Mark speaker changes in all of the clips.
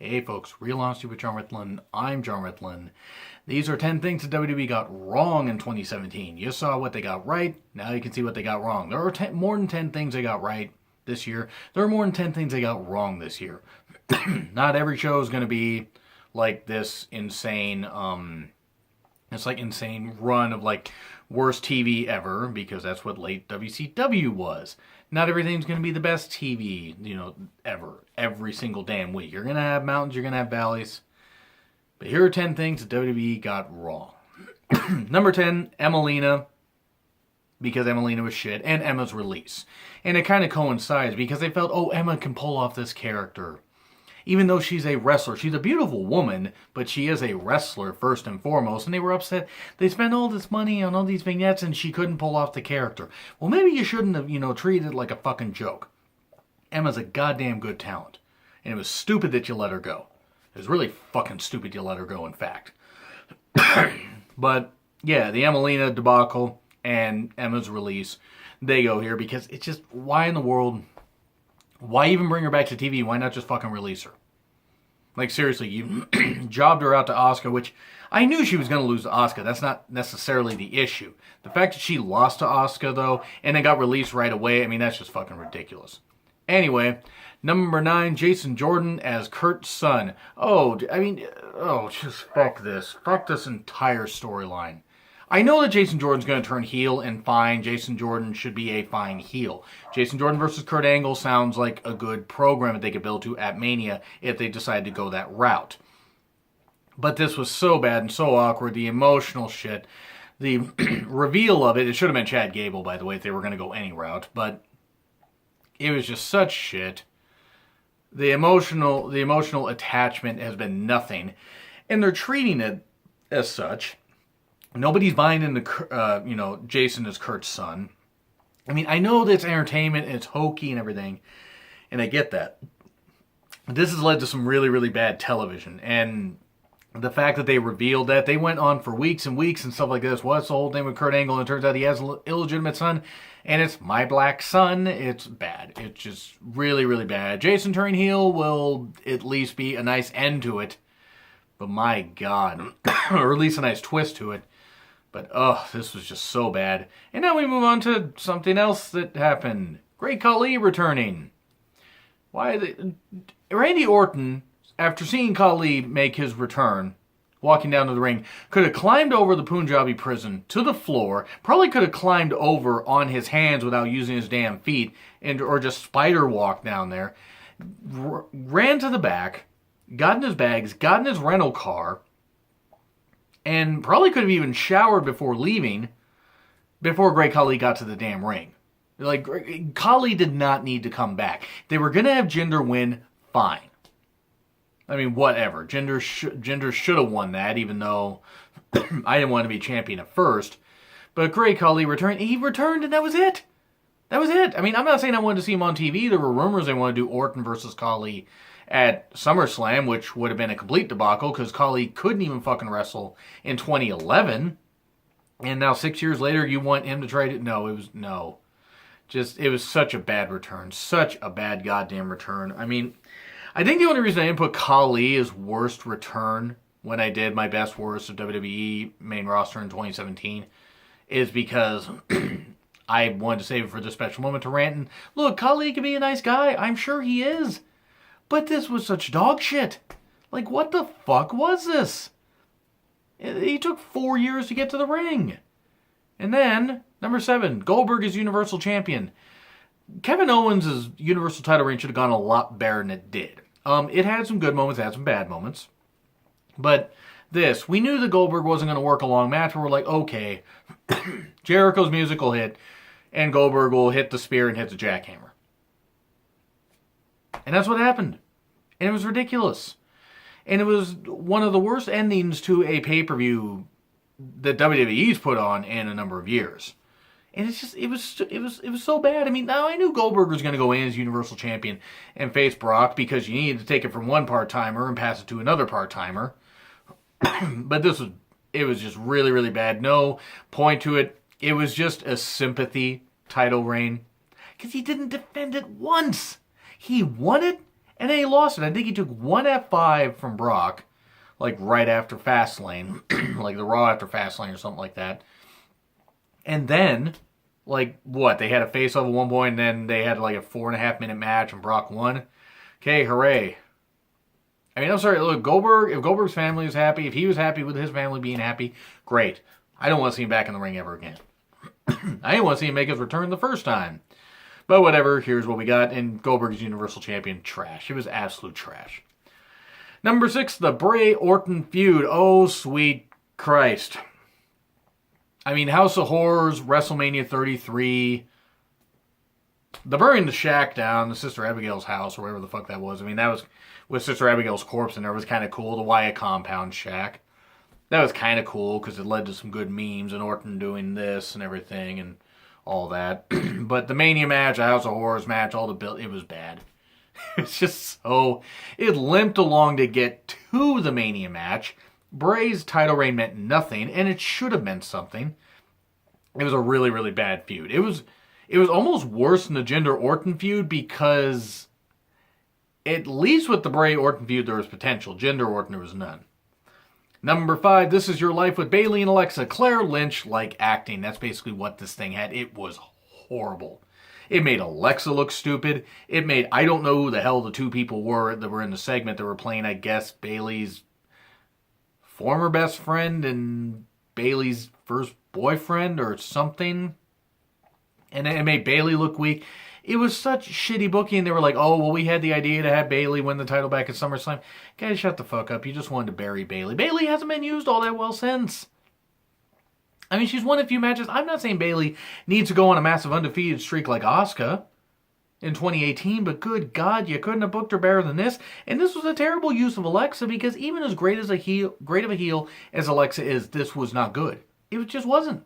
Speaker 1: Hey folks, Real Honesty with John Ritlin. I'm John Ritlin. These are 10 things that WWE got wrong in 2017. You saw what they got right, now you can see what they got wrong. There are more than 10 things they got right this year. There are more than 10 things they got wrong this year. Not every show is going to be like this insane, insane run of like worst TV ever, because that's what late WCW was. Not everything's going to be the best TV, ever. Every single damn week. You're going to have mountains, you're going to have valleys. But here are 10 things that WWE got wrong. Number 10, Emelina. Because Emelina was shit. And Emma's release. And it kind of coincides because they felt, oh, Emma can pull off this character. Even though she's a wrestler. She's a beautiful woman, but she is a wrestler first and foremost. And they were upset. They spent all this money on all these vignettes and she couldn't pull off the character. Well, maybe you shouldn't have, treated it like a fucking joke. Emma's a goddamn good talent. And it was stupid that you let her go. It was really fucking stupid you let her go, in fact. But, yeah, the Emelina debacle and Emma's release, they go here because it's just, why in the world... Why even bring her back to TV? Why not just fucking release her? Like, seriously, you jobbed her out to Asuka, which I knew she was going to lose to Asuka. That's not necessarily the issue. The fact that she lost to Asuka, though, and then got released right away, I mean, that's just fucking ridiculous. Anyway, number 9, Jason Jordan as Kurt's son. Just fuck this. Fuck this entire storyline. I know that Jason Jordan's going to turn heel, and fine, Jason Jordan should be a fine heel. Jason Jordan versus Kurt Angle sounds like a good program that they could build to at Mania if they decide to go that route. But this was so bad and so awkward, the emotional shit, the reveal of it should have been Chad Gable, by the way, if they were going to go any route, but it was just such shit. The emotional attachment has been nothing, and they're treating it as such. Nobody's buying into, Jason as Kurt's son. I mean, I know that it's entertainment and it's hokey and everything, and I get that. This has led to some really, really bad television, and the fact that they revealed that, they went on for weeks and weeks and stuff like this. What's the whole thing with Kurt Angle? And it turns out he has an illegitimate son, and it's my black son. It's bad. It's just really, really bad. Jason turning heel will at least be a nice end to it, but my God, or at least a nice twist to it. But, this was just so bad. And now we move on to something else that happened. Great Khali returning. Randy Orton, after seeing Khali make his return, walking down to the ring, could have climbed over the Punjabi prison to the floor, probably could have climbed over on his hands without using his damn feet, or just spider walk down there, ran to the back, got in his bags, got in his rental car, and probably could have even showered before leaving, before Great Khali got to the damn ring. Like, Khali did not need to come back. They were going to have Jinder win, fine. I mean, whatever. Jinder should have won that, even though I didn't want to be champion at first. But Great Khali returned. He returned, and that was it. That was it. I mean, I'm not saying I wanted to see him on TV. There were rumors they wanted to do Orton versus Khali at SummerSlam, which would have been a complete debacle because Khali couldn't even fucking wrestle in 2011. And now 6 years later, you want him to try to... No. It was such a bad return. Such a bad goddamn return. I mean, I think the only reason I didn't put Khali as worst return when I did my best worst of WWE main roster in 2017 is because I wanted to save it for this special moment to rant and, look, Khali can be a nice guy. I'm sure he is. But this was such dog shit. Like, what the fuck was this? He took 4 years to get to the ring. And then, number 7, Goldberg is Universal Champion. Kevin Owens' Universal title reign should have gone a lot better than it did. It had some good moments, it had some bad moments. But we knew that Goldberg wasn't going to work a long match, and we're like, okay, Jericho's music will hit, and Goldberg will hit the spear and hit the jackhammer. And that's what happened. And it was ridiculous. And it was one of the worst endings to a pay-per-view that WWE's put on in a number of years. And it was so bad. I mean, now I knew Goldberg was going to go in as Universal Champion and face Brock because you needed to take it from one part-timer and pass it to another part-timer. But it was just really, really bad. No point to it. It was just a sympathy title reign. Because he didn't defend it once. He won it, And then he lost it. I think he took one F5 from Brock, like right after Fastlane, like the Raw after Fastlane or something like that. And then, like, what? They had a face-off at one point, and then they had like a 4.5-minute match, and Brock won. Okay, hooray. I mean, I'm sorry, look, Goldberg, if Goldberg's family is happy, if he was happy with his family being happy, great. I don't want to see him back in the ring ever again. I didn't want to see him make his return the first time. But whatever, here's what we got. And Goldberg's Universal Champion, trash. It was absolute trash. Number 6, the Bray Orton feud. Oh, sweet Christ. I mean, House of Horrors, WrestleMania 33, the burning the shack down, the Sister Abigail's house, or whatever the fuck that was. I mean, that was with Sister Abigail's corpse in there. It was kind of cool. The Wyatt compound shack. That was kind of cool because it led to some good memes and Orton doing this and everything and all that. But the Mania match, the House of Horrors match, all the build, it was bad. It's just so... It limped along to get to the Mania match. Bray's title reign meant nothing, and it should have meant something. It was a really, really bad feud. It was almost worse than the Jinder Orton feud because at least with the Bray Orton feud there was potential. Jinder Orton, there was none. Number 5, This Is Your Life with Bayley and Alexa. Claire Lynch-like acting. That's basically what this thing had. It was horrible. It made Alexa look stupid. It made, I don't know who the hell the two people were that were in the segment that were playing, I guess, Bayley's former best friend and Bayley's first boyfriend or something. And it made Bayley look weak. It was such shitty booking. They were like, oh, well, we had the idea to have Bayley win the title back at SummerSlam. Guys, shut the fuck up. You just wanted to bury Bayley. Bayley hasn't been used all that well since. I mean, she's won a few matches. I'm not saying Bayley needs to go on a massive undefeated streak like Asuka in 2018, but good God, you couldn't have booked her better than this. And this was a terrible use of Alexa because even as great of a heel as Alexa is, this was not good. It just wasn't.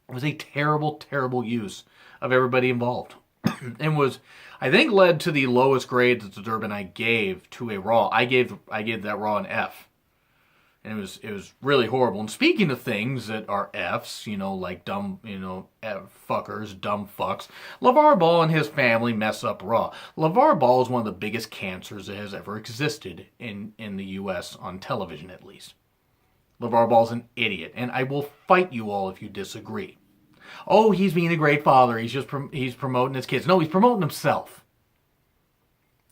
Speaker 1: It was a terrible, terrible use of everybody involved. And was, I think, led to the lowest grade that the Durbin I gave to a Raw. I gave that Raw an F. And it was really horrible. And speaking of things that are Fs, like dumb, fuckers, dumb fucks, LeVar Ball and his family mess up Raw. LeVar Ball is one of the biggest cancers that has ever existed in the U.S. on television, at least. LeVar Ball's an idiot, and I will fight you all if you disagree. Oh, he's being a great father. He's promoting his kids. No, he's promoting himself.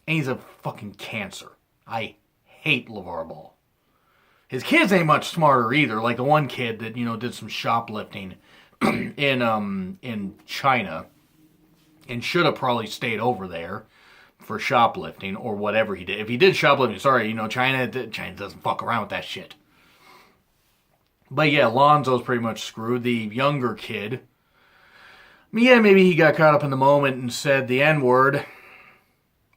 Speaker 1: And he's a fucking cancer. I hate LeVar Ball. His kids ain't much smarter either. Like the one kid that, did some shoplifting in China and should have probably stayed over there for shoplifting or whatever he did. If he did shoplifting, sorry, China doesn't fuck around with that shit. But yeah, Lonzo's pretty much screwed. The younger kid, yeah, maybe he got caught up in the moment and said the N-word,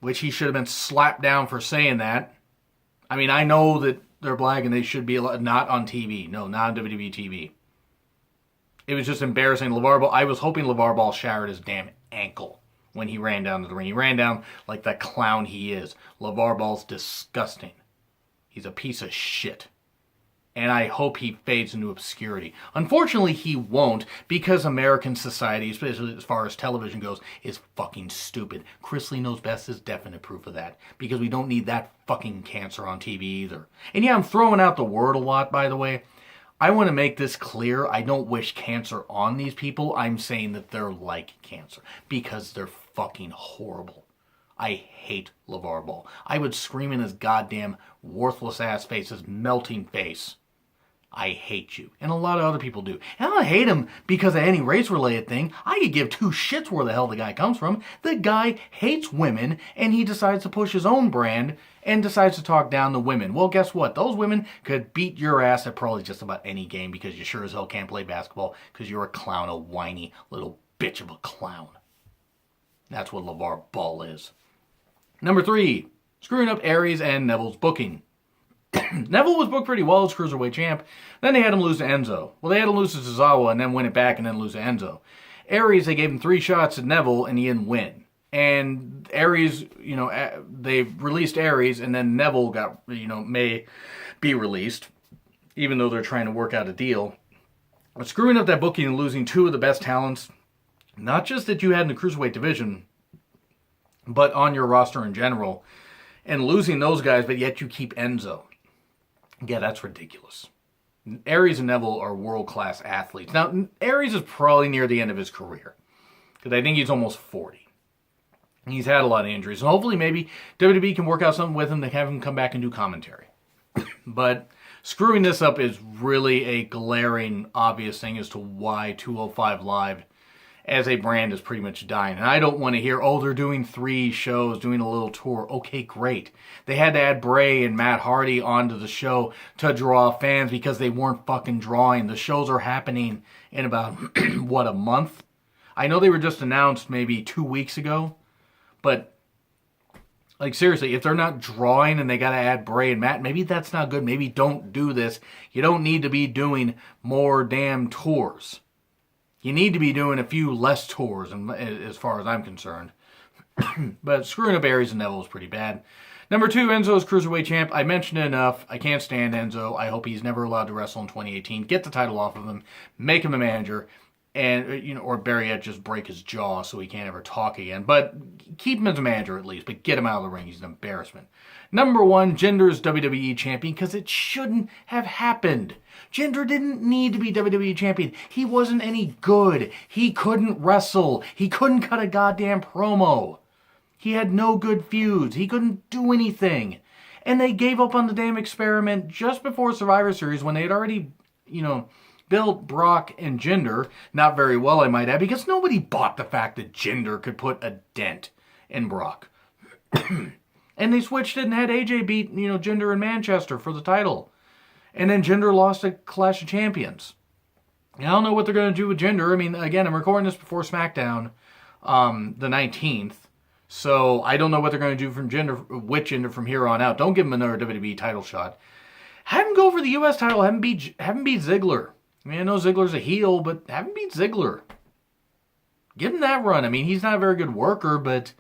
Speaker 1: which he should have been slapped down for saying that. I mean, I know that they're black and they should be not on TV. No, not on WWE TV. It was just embarrassing. LeVar Ball, I was hoping LeVar Ball shattered his damn ankle when he ran down to the ring. He ran down like that clown he is. LeVar Ball's disgusting. He's a piece of shit. And I hope he fades into obscurity. Unfortunately, he won't, because American society, especially as far as television goes, is fucking stupid. Chris Lee Knows Best is definite proof of that, because we don't need that fucking cancer on TV either. And yeah, I'm throwing out the word a lot, by the way. I want to make this clear. I don't wish cancer on these people. I'm saying that they're like cancer, because they're fucking horrible. I hate LeVar Ball. I would scream in his goddamn worthless ass face, his melting face. I hate you. And a lot of other people do. And I don't hate him because of any race-related thing. I could give two shits where the hell the guy comes from. The guy hates women, and he decides to push his own brand and decides to talk down to women. Well, guess what? Those women could beat your ass at probably just about any game because you sure as hell can't play basketball because you're a clown, a whiny little bitch of a clown. That's what LeVar Ball is. Number 3, screwing up Aries and Neville's booking. Neville was booked pretty well as Cruiserweight champ. Then they had him lose to Enzo. Well, they had him lose to Tozawa and then win it back and then lose to Enzo. Aries, they gave him 3 shots at Neville and he didn't win. And Aries, they released Aries and then Neville got, may be released, even though they're trying to work out a deal. But screwing up that booking and losing 2 of the best talents, not just that you had in the Cruiserweight division, but on your roster in general, and losing those guys, but yet you keep Enzo. Yeah, that's ridiculous. Aries and Neville are world-class athletes. Now, Aries is probably near the end of his career, because I think he's almost 40. He's had a lot of injuries, and hopefully maybe WWE can work out something with him to have him come back and do commentary. But screwing this up is really a glaring, obvious thing as to why 205 Live as a brand is pretty much dying. And I don't want to hear, oh, they're doing 3 shows, doing a little tour. Okay, great. They had to add Bray and Matt Hardy onto the show to draw fans because they weren't fucking drawing. The shows are happening in about, what, a month? I know they were just announced maybe 2 weeks ago, but like, seriously, if they're not drawing and they got to add Bray and Matt, maybe that's not good. Maybe don't do this. You don't need to be doing more damn tours. You need to be doing a few less tours, as far as I'm concerned. But screwing up Aries and Neville is pretty bad. Number 2, Enzo's Cruiserweight champ. I mentioned it enough. I can't stand Enzo. I hope he's never allowed to wrestle in 2018. Get the title off of him. Make him a manager. And, or Barry just break his jaw so he can't ever talk again. But keep him as a manager at least. But get him out of the ring. He's an embarrassment. Number 1, Jinder's WWE champion, because it shouldn't have happened. Jinder didn't need to be WWE champion. He wasn't any good. He couldn't wrestle. He couldn't cut a goddamn promo. He had no good feuds. He couldn't do anything. And they gave up on the damn experiment just before Survivor Series when they had already, built Brock and Jinder, not very well I might add, because nobody bought the fact that Jinder could put a dent in Brock. And they switched it and had AJ beat, Jinder in Manchester for the title. And then Jinder lost at Clash of Champions. And I don't know what they're going to do with Jinder. I mean, again, I'm recording this before SmackDown, the 19th. So I don't know what they're going to do with Jinder from here on out. Don't give him another WWE title shot. Have him go for the U.S. title. Have him beat Ziggler. I mean, I know Ziggler's a heel, but have him beat Ziggler. Give him that run. I mean, he's not a very good worker, but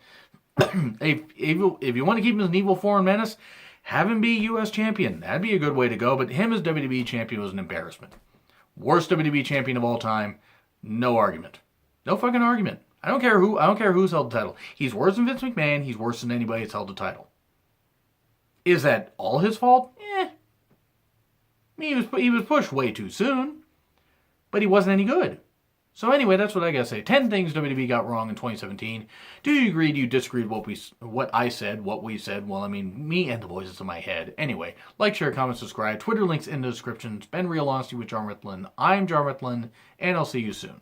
Speaker 1: if you want to keep him as an evil foreign menace, have him be U.S. champion. That'd be a good way to go, but him as WWE champion was an embarrassment. Worst WWE champion of all time. No argument. No fucking argument. I don't care who's held the title. He's worse than Vince McMahon. He's worse than anybody that's held the title. Is that all his fault? He was pushed way too soon, but he wasn't any good. So anyway, that's what I gotta say. 10 things WWE got wrong in 2017. Do you agree? Do you disagree with what I said, what we said? Well, I mean, me and the voices in my head. Anyway, like, share, comment, subscribe. Twitter links in the description. It's been Real Honesty with John Ritlin. I'm John Ritlin, and I'll see you soon.